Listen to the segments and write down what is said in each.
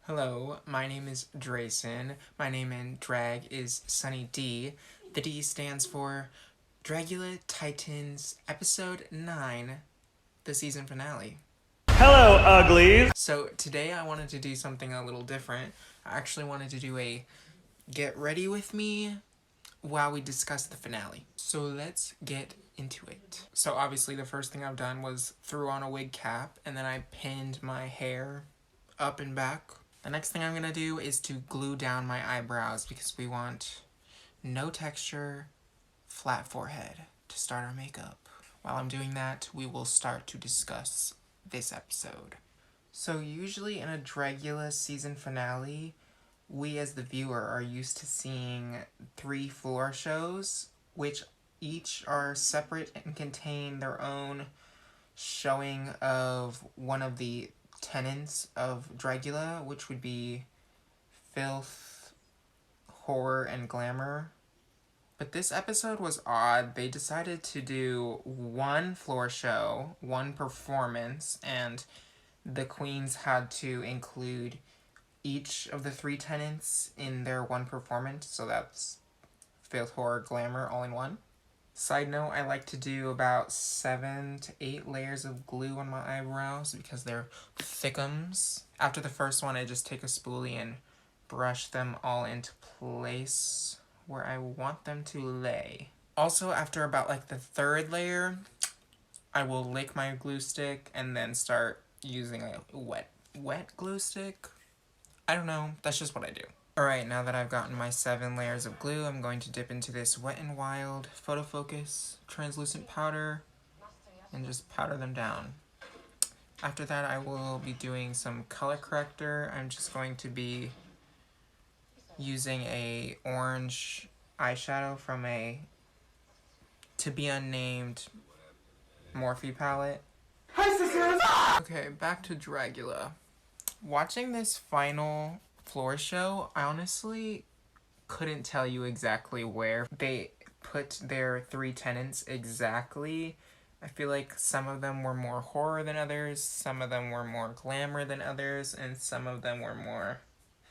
Hello, my name is Drayson. My name in drag is SonnyD. The D stands for Dragula Titans Episode 9, the season finale. Hello, uglies! So today I wanted to do something a little different. I actually wanted to do a get ready with me while we discuss the finale. So let's get into it. So obviously the first thing I've done was threw on a wig cap and then I pinned my hair up and back. The next thing I'm going to do is to glue down my eyebrows because we want no texture, flat forehead to start our makeup. While I'm doing that, we will start to discuss this episode. So usually in a Dragula season finale, we as the viewer are used to seeing 3 floor shows, which each are separate and contain their own showing of one of the tenets of Dragula, which would be filth, horror, and glamour. But this episode was odd. They decided to do one floor show, one performance, and the queens had to include each of the 3 tenets in their one performance, so that's filth, horror, glamour all in one. Side note, I like to do about 7 to 8 layers of glue on my eyebrows because they're thickums. After the first one, I just take a spoolie and brush them all into place where I want them to lay. Also, after about like the 3rd layer, I will lick my glue stick and then start using a wet glue stick. I don't know, that's just what I do. Alright, now that I've gotten my 7 layers of glue, I'm going to dip into this Wet n Wild Photo Focus translucent powder and just powder them down. After that, I will be doing some color corrector. I'm just going to be using a orange eyeshadow from a to be unnamed Morphe palette. Hi, sisters! Okay, back to Dragula. Watching this final floor show, I honestly couldn't tell you exactly where they put their 3 tenets exactly. I feel like some of them were more horror than others, some of them were more glamour than others, and some of them were more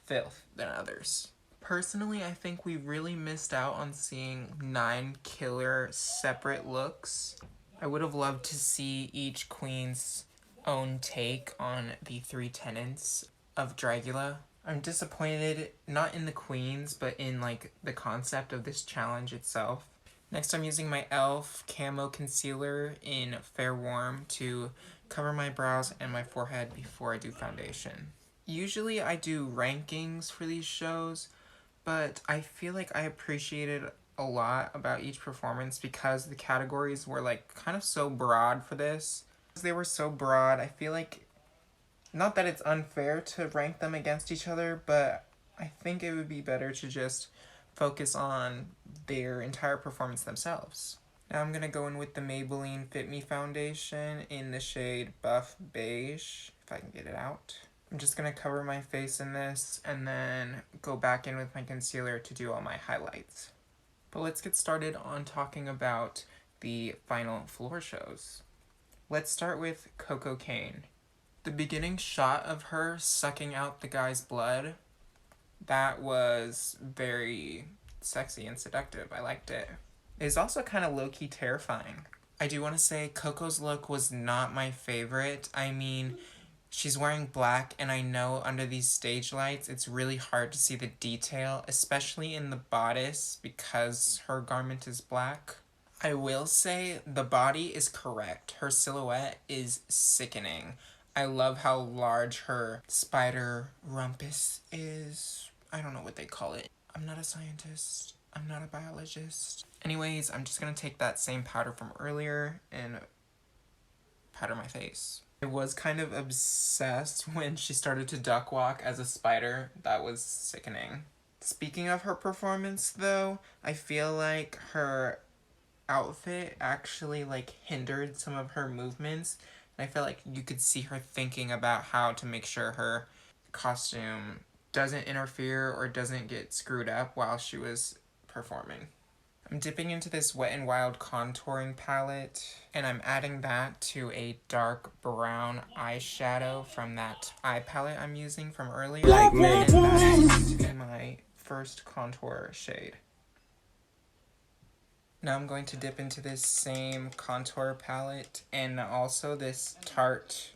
filth than others. Personally, I think we really missed out on seeing 9 killer separate looks. I would have loved to see each queen's own take on the 3 tenets of Dragula. I'm disappointed, not in the queens, but in like the concept of this challenge itself. Next, I'm using my e.l.f. camo concealer in Fair Warm to cover my brows and my forehead before I do foundation. Usually I do rankings for these shows, but I feel like I appreciated a lot about each performance because the categories were like kind of so broad for this. They were so broad, I feel like, not that it's unfair to rank them against each other, but I think it would be better to just focus on their entire performance themselves. Now I'm going to go in with the Maybelline Fit Me foundation in the shade Buff Beige, if I can get it out. I'm just going to cover my face in this and then go back in with my concealer to do all my highlights. But let's get started on talking about the final floor shows. Let's start with Coco Kane. The beginning shot of her sucking out the guy's blood, that was very sexy and seductive. I liked it. It was also kind of low-key terrifying. I do want to say Coco's look was not my favorite. I mean, she's wearing black, and I know under these stage lights it's really hard to see the detail, especially in the bodice because her garment is black. I will say the body is correct. Her silhouette is sickening. I love how large her spider rumpus is. I don't know what they call it. I'm not a scientist. I'm not a biologist. Anyways, I'm just gonna take that same powder from earlier and powder my face. I was kind of obsessed when she started to duck walk as a spider. That was sickening. Speaking of her performance though, I feel like her outfit actually like hindered some of her movements. And I felt like you could see her thinking about how to make sure her costume doesn't interfere or doesn't get screwed up while she was performing. I'm dipping into this Wet n Wild contouring palette, and I'm adding that to a dark brown eyeshadow from that eye palette I'm using from earlier. Like me. And that is going to be my first contour shade. Now I'm going to dip into this same contour palette and also this Tarte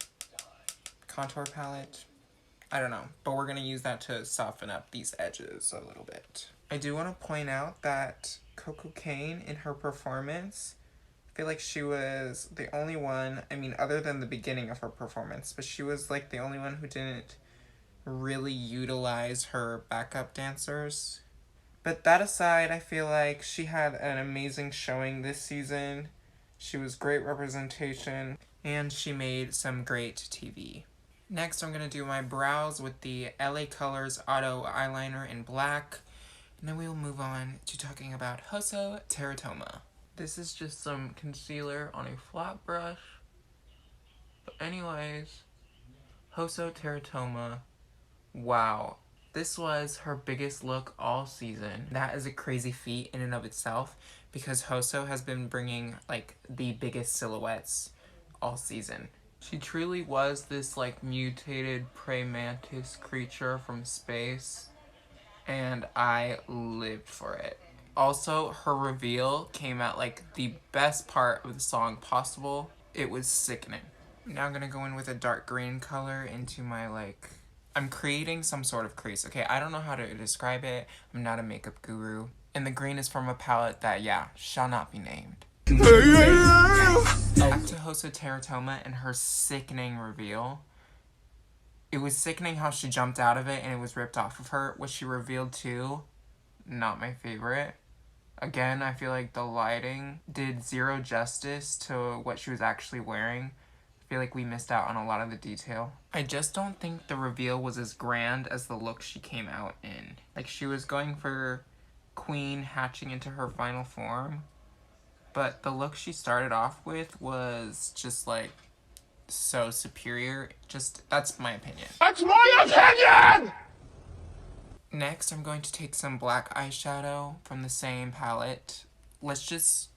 contour palette. I don't know, but we're going to use that to soften up these edges a little bit. I do want to point out that Coco Kane in her performance, I feel like she was the only one, I mean other than the beginning of her performance, but she was like the only one who didn't really utilize her backup dancers. But that aside, I feel like she had an amazing showing this season. She was great representation, and she made some great TV. Next, I'm going to do my brows with the LA Colors Auto Eyeliner in black. And then we will move on to talking about Hoso Teratoma. This is just some concealer on a flat brush. But anyways, Hoso Teratoma, wow. This was her biggest look all season. That is a crazy feat in and of itself because Hoso has been bringing like the biggest silhouettes all season. She truly was this like mutated praying mantis creature from space, and I lived for it. Also, her reveal came at like the best part of the song possible. It was sickening. Now I'm gonna go in with a dark green color into my like, I'm creating some sort of crease. Okay, I don't know how to describe it. I'm not a makeup guru. And the green is from a palette that, yeah, shall not be named. Back to Hoso Teratoma and her sickening reveal. It was sickening how she jumped out of it and it was ripped off of her. What she revealed too, not my favorite. Again, I feel like the lighting did zero justice to what she was actually wearing. I feel like we missed out on a lot of the detail. I just don't think the reveal was as grand as the look she came out in. Like, she was going for Queen hatching into her final form, but the look she started off with was just like so superior. Just, that's my opinion. That's my opinion! Next, I'm going to take some black eyeshadow from the same palette. Let's just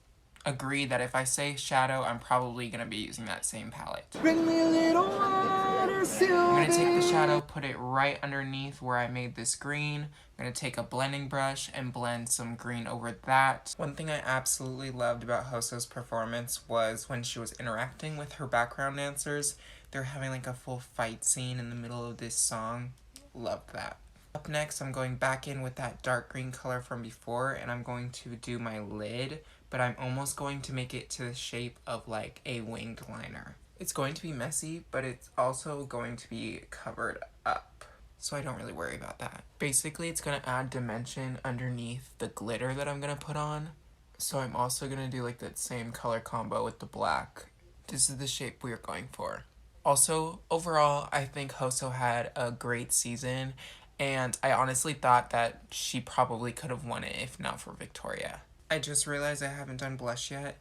agree that if I say shadow, I'm probably going to be using that same palette. Bring me a little water, I'm going to take the shadow, put it right underneath where I made this green. I'm going to take a blending brush and blend some green over that. One thing I absolutely loved about Hoso's performance was when she was interacting with her background dancers. They're having like a full fight scene in the middle of this song. Loved that. Up next, I'm going back in with that dark green color from before, and I'm going to do my lid, but I'm almost going to make it to the shape of like a winged liner. It's going to be messy, but it's also going to be covered up, so I don't really worry about that. Basically, it's going to add dimension underneath the glitter that I'm going to put on, so I'm also going to do like that same color combo with the black. This is the shape we are going for. Also, overall, I think Hoso had a great season, and I honestly thought that she probably could have won it if not for Victoria. I just realized I haven't done blush yet.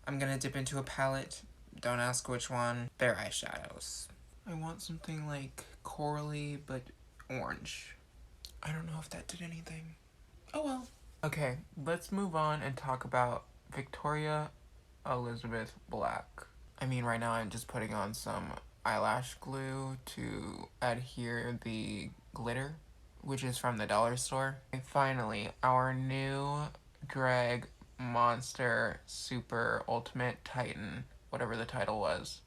I'm gonna dip into a palette. Don't ask which one. They're eyeshadows. I want something like corally but orange. I don't know if that did anything. Oh well. Okay, let's move on and talk about Victoria Elizabeth Black. I mean, right now I'm just putting on some eyelash glue to adhere the glitter, which is from the dollar store. And finally, our new drag monster super ultimate titan, whatever the title was,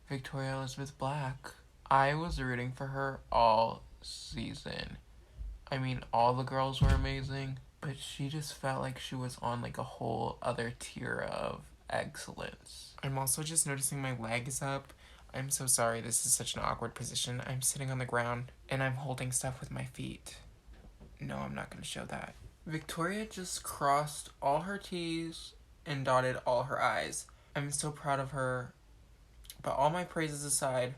Victoria Elizabeth Black. I was rooting for her all season. I mean, all the girls were amazing, but she just felt like she was on like a whole other tier of excellence. I'm also just noticing my leg is up. I'm so sorry, this is such an awkward position. I'm sitting on the ground and I'm holding stuff with my feet. No, I'm not gonna show that. Victoria just crossed all her T's and dotted all her I's. I'm so proud of her. But all my praises aside,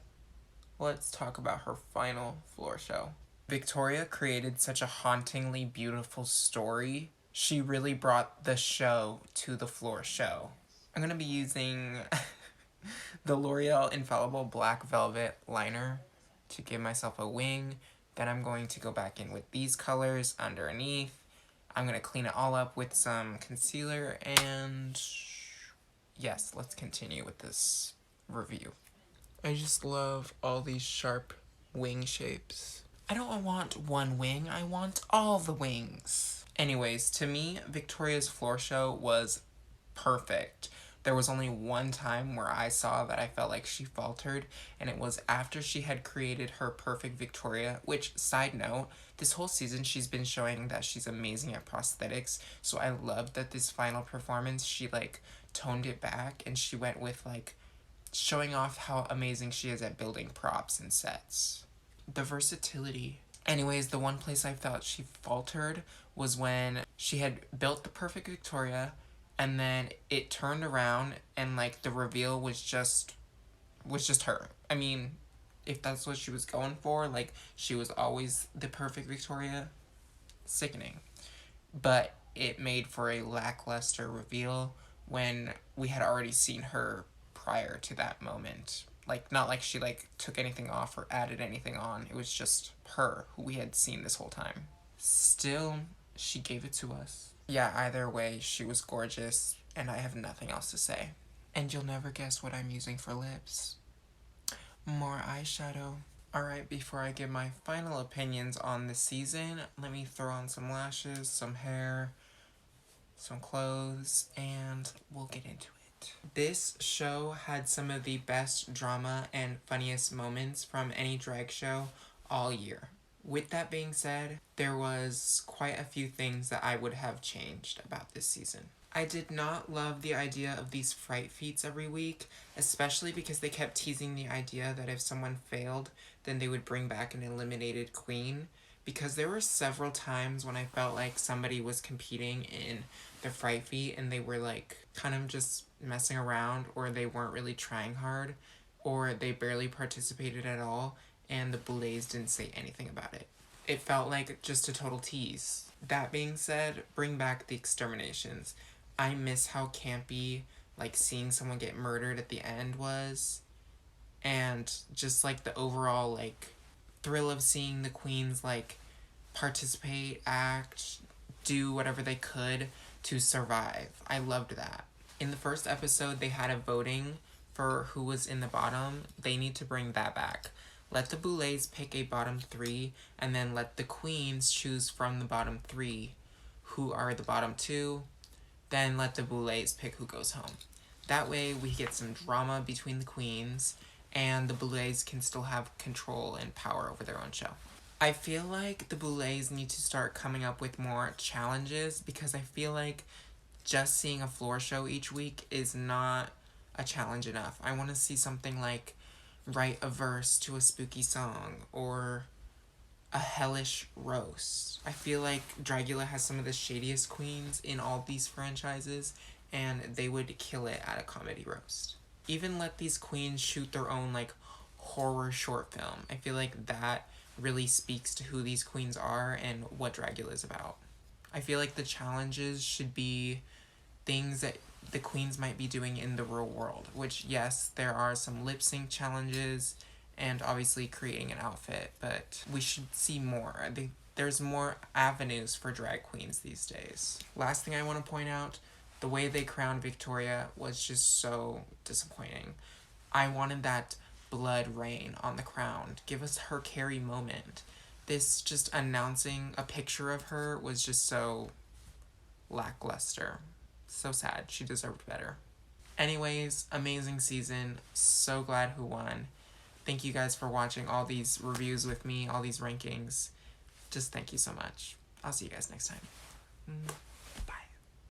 let's talk about her final floor show. Victoria created such a hauntingly beautiful story. She really brought the show to the floor show. I'm gonna be using the L'Oreal Infallible Black Velvet Liner to give myself a wing. Then I'm going to go back in with these colors underneath. I'm gonna clean it all up with some concealer, and yes, let's continue with this review. I just love all these sharp wing shapes. I don't want one wing, I want all the wings. Anyways, to me, Victoria's floor show was perfect. There was only one time where I saw that I felt like she faltered, and it was after she had created her perfect Victoria, which, side note, this whole season she's been showing that she's amazing at prosthetics, so I loved that this final performance she, like, toned it back, and she went with, like, showing off how amazing she is at building props and sets. The versatility. Anyways, the one place I felt she faltered was when she had built the perfect Victoria, and then it turned around and, like, the reveal was just her. I mean, if that's what she was going for, like, she was always the perfect Victoria, sickening. But it made for a lackluster reveal when we had already seen her prior to that moment. Like, not like she, like, took anything off or added anything on. It was just her, who we had seen this whole time. Still, she gave it to us. Yeah, either way, she was gorgeous, and I have nothing else to say. And you'll never guess what I'm using for lips. More eyeshadow. Alright, before I give my final opinions on the season, let me throw on some lashes, some hair, some clothes, and we'll get into it. This show had some of the best drama and funniest moments from any drag show all year. With that being said, there was quite a few things that I would have changed about this season. I did not love the idea of these fright feats every week, especially because they kept teasing the idea that if someone failed, then they would bring back an eliminated queen, because there were several times when I felt like somebody was competing in the fright feat and they were, like, kind of just messing around, or they weren't really trying hard, or they barely participated at all, and the Boulets didn't say anything about it. It felt like just a total tease. That being said, bring back the exterminations. I miss how campy, like, seeing someone get murdered at the end was, and just, like, the overall, like, thrill of seeing the queens, like, participate, act, do whatever they could to survive. I loved that. In the first episode, they had a voting for who was in the bottom. They need to bring that back. Let the Boulets pick a bottom 3, and then let the queens choose from the bottom 3 who are the bottom 2. Then let the Boulets pick who goes home. That way we get some drama between the queens, and the Boulets can still have control and power over their own show. I feel like the Boulets need to start coming up with more challenges, because I feel like just seeing a floor show each week is not a challenge enough. I want to see something like write a verse to a spooky song, or a hellish roast. I feel like Dragula has some of the shadiest queens in all these franchises, and they would kill it at a comedy roast. Even let these queens shoot their own, like, horror short film. I feel like that really speaks to who these queens are and what Dragula is about. I feel like the challenges should be things that the queens might be doing in the real world, which, yes, there are some lip sync challenges and obviously creating an outfit, but we should see more. I think there's more avenues for drag queens these days. Last thing I want to point out, the way they crowned Victoria was just so disappointing. I wanted that blood rain on the crown. Give us her Carrie moment. This just announcing a picture of her was just so lackluster. So sad. She deserved better. Anyways, amazing season. So glad who won. Thank you guys for watching all these reviews with me, all these rankings. Just thank you so much. I'll see you guys next time.